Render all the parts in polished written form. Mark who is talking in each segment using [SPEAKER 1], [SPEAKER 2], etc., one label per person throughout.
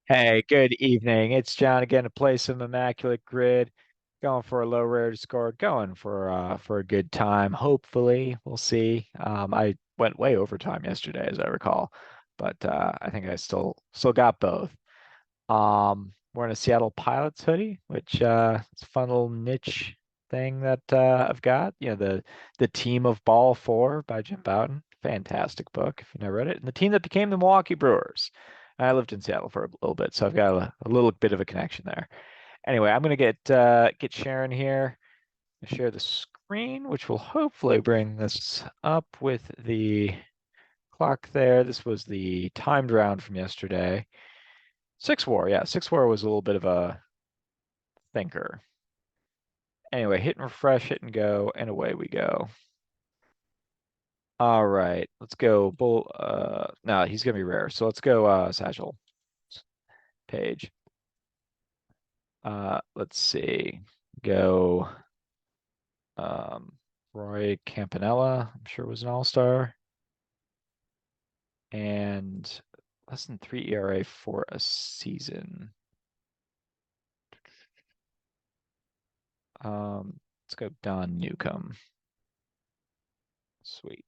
[SPEAKER 1] Hey, good evening. It's John again to play some Immaculate Grid. Going for a low rarity score, going for a good time. Hopefully, we'll see. I went way overtime yesterday, as I recall, but I think I still got both. Wearing a Seattle Pilots hoodie, which is a fun little niche thing that I've got. The Team of Ball 4 by Jim Bouton. Fantastic book if you never read it. And the team that became the Milwaukee Brewers. I lived in Seattle for a little bit, so I've got a little bit of a connection there. Anyway, I'm gonna get Sharon here to share the screen, which will hopefully bring this up with the clock there. This was the timed round from yesterday. Six War, yeah, Six War was a little bit of a thinker. Anyway, hit and refresh, hit and go, and away we go. All right, let's go. No, he's gonna be rare, so let's go Satchel Page. Let's see. Go Roy Campanella, I'm sure was an all-star. And less than 3 ERA for a season. Let's go Don Newcomb. Sweet.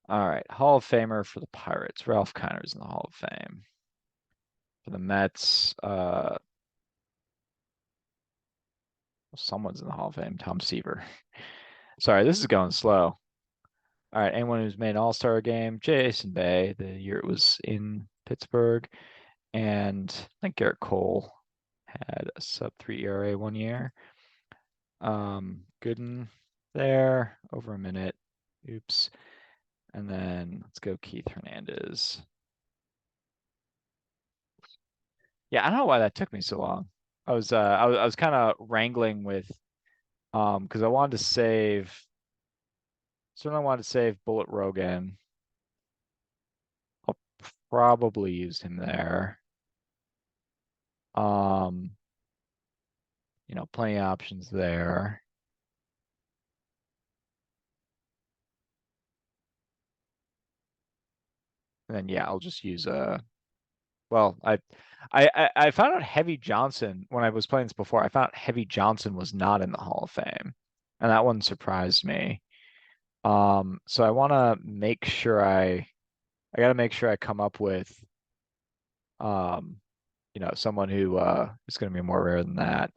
[SPEAKER 1] All right, Hall of Famer for the Pirates. Ralph Kiner's in the Hall of Fame. For the Mets, someone's in the Hall of Fame. Tom Seaver. Sorry, this is going slow. All right, anyone who's made an All-Star game, Jason Bay, the year it was in Pittsburgh, and I think Garrett Cole had a sub 3 ERA one year. Gooden there, over a minute. Oops. And then let's go Keith Hernandez. Yeah, I don't know why that took me so long. I was kind of wrangling with because I wanted to save certainly wanted to save Bullet Rogan. I'll probably use him there. Um, plenty of options there. And then yeah, I'll just use well, I found out Heavy Johnson when I was playing this before. I found out Heavy Johnson was not in the Hall of Fame, and that one surprised me. So I want to make sure I got to make sure I come up with um, someone who is going to be more rare than that.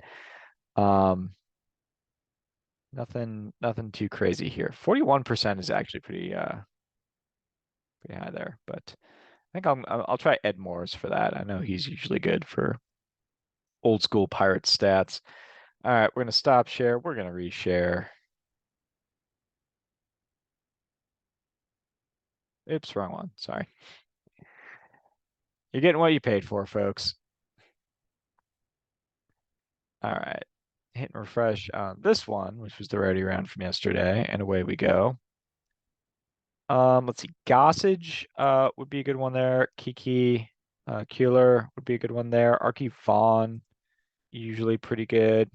[SPEAKER 1] Um, nothing too crazy here. 41% is actually pretty high there, but I think I'll try Ed Morris for that. I know he's usually good for old school pirate stats. All right, we're gonna stop share. We're gonna reshare. Oops, wrong one. Sorry. You're getting what you paid for, folks. All right. Hit and refresh on this one, which was the rarity round from yesterday, and away we go. Let's see. Gossage would be a good one there. Kiki Keeler would be a good one there. Archie Vaughn, usually pretty good.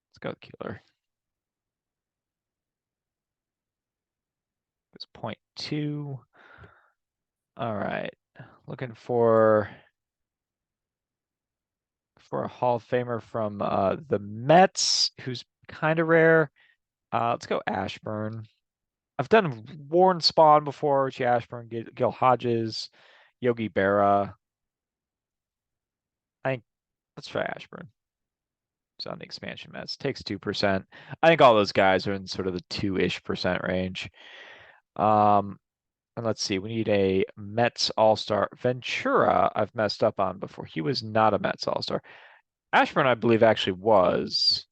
[SPEAKER 1] Let's go with Keeler. It's 0.2. All right. Looking for a Hall of Famer from the Mets, who's kind of rare. Let's go Ashburn. I've done Warren Spawn before, Richie Ashburn, Gil Hodges, Yogi Berra. I think let's try Ashburn. It's on the expansion Mets. Takes 2%. I think all those guys are in sort of the 2-ish% range. Um, and let's see, we need a Mets All-Star. Ventura, I've messed up on before. He was not a Mets All-Star. Ashburn, I believe, actually was.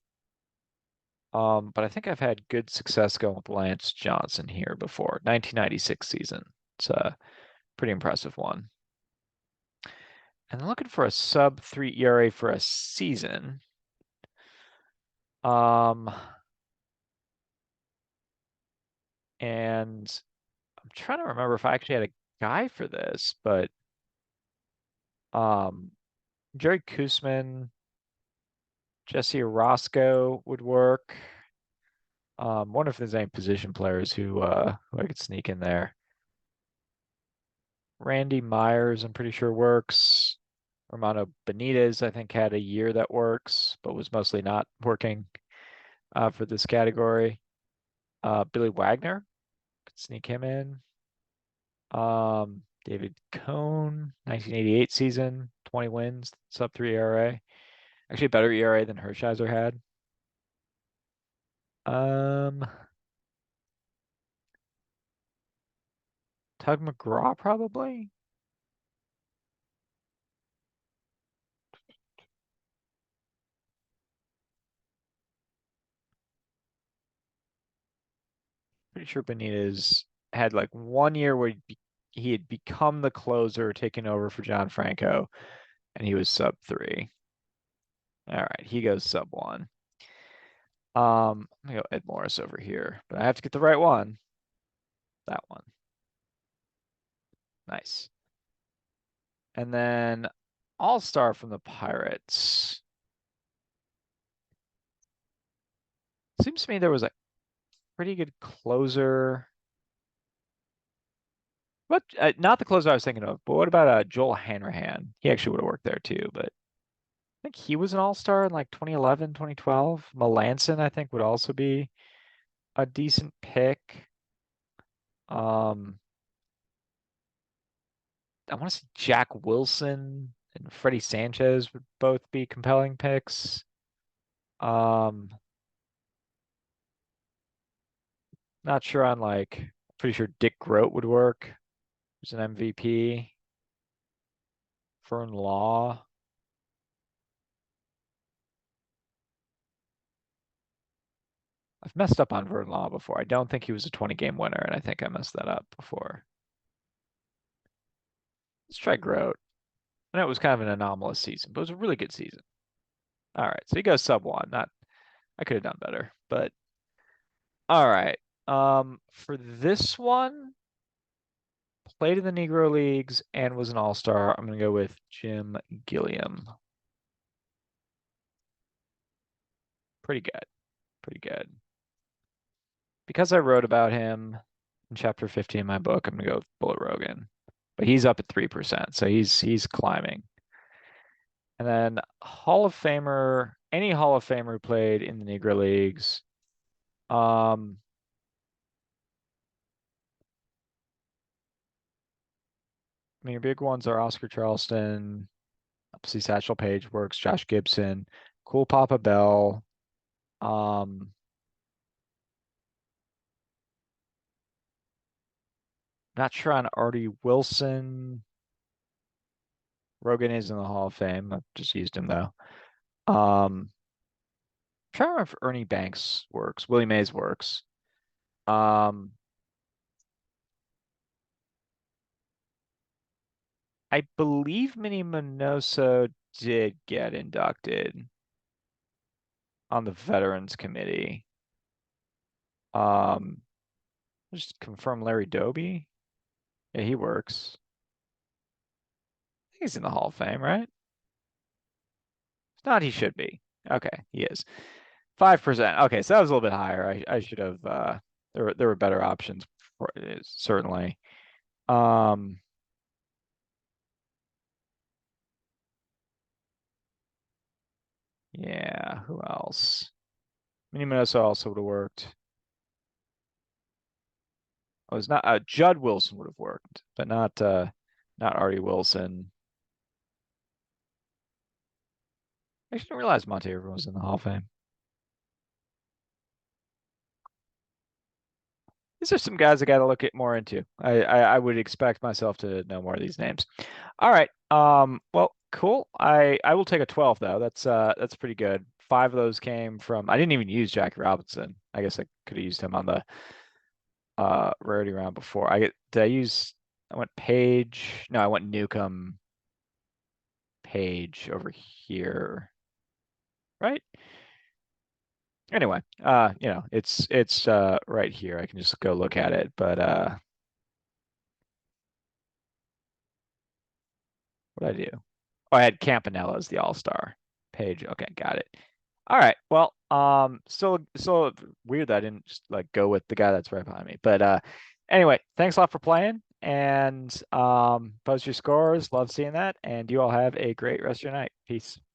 [SPEAKER 1] But I think I've had good success going with Lance Johnson here before. 1996 season. It's a pretty impressive one. And I'm looking for a sub 3 ERA for a season. Um, and I'm trying to remember if I actually had a guy for this, but um, Jerry Koosman, Jesse Orosco would work. Wonder if there's any position players who I could sneak in there. Randy Myers, I'm pretty sure works. Romano Benitez, I think, had a year that works, but was mostly not working for this category. Billy Wagner, could sneak him in. David Cohn, 1988 season, 20 wins, sub 3 ERA. Actually, a better ERA than Hershiser had. Um, Tug McGraw, probably. Pretty sure Benitez had like 1 year where he had become the closer, taking over for John Franco, and he was sub 3. All right, he goes sub 1. I'm gonna go Ed Morris over here, but I have to get the right one. That one. Nice. And then All-Star from the Pirates. Seems to me there was a pretty good closer. But not the closer I was thinking of, but what about Joel Hanrahan? He actually would have worked there too, but I think he was an all-star in like 2011, 2012. Melanson, I think, would also be a decent pick. Um, I want to see Jack Wilson and Freddie Sanchez would both be compelling picks. Um, Not sure on like, pretty sure Dick Groat would work. He's an MVP. Fern Law. I've messed up on Vern Law before. I don't think he was a 20 game winner, and I think I messed that up before. Let's try Groat. I know it was kind of an anomalous season, but it was a really good season. All right, so he goes sub 1. Not, I could have done better, but all right. For this one, played in the Negro Leagues and was an all-star. I'm gonna go with Jim Gilliam. Pretty good. Pretty good. Because I wrote about him in chapter 50 in my book, I'm gonna go with Bullet Rogan. But he's up at 3%, so he's climbing. And then Hall of Famer, any Hall of Famer who played in the Negro Leagues. Um, I mean, your big ones are Oscar Charleston, obviously Satchel Paige works, Josh Gibson, Cool Papa Bell. Um, Not sure on Artie Wilson. Rogan is in the Hall of Fame. I've just used him though. Trying to remember if Ernie Banks works. Willie Mays works. Um, I believe Minnie Minoso did get inducted on the Veterans Committee. Um, just confirm Larry Doby. Yeah, he works. I think he's in the Hall of Fame, right? If not, he should be. Okay, he is. 5%. Okay, so that was a little bit higher. I should have there were better options for certainly. Um yeah, who else? Minnie Minoso also would have worked. Oh, it's not Judd Wilson would have worked, but not Artie Wilson. I didn't realize Monte Irvin was in the Hall of Fame. These are some guys I got to look at more into. I would expect myself to know more of these names. All right. Well, cool. I will take a 12 though. That's pretty good. 5 of those came from. I didn't even use Jackie Robinson. I guess I could have used him on the rarity round before. Did I use? I went Page. No, I went Newcomb. Page over here. Right. Anyway, it's right here. I can just go look at it. But what did I do? Oh, I had Campanella as the all-star. Page. Okay, got it. All right. Well, still weird that I didn't just like go with the guy that's right behind me. But anyway, thanks a lot for playing, and post your scores. Love seeing that. And you all have a great rest of your night. Peace.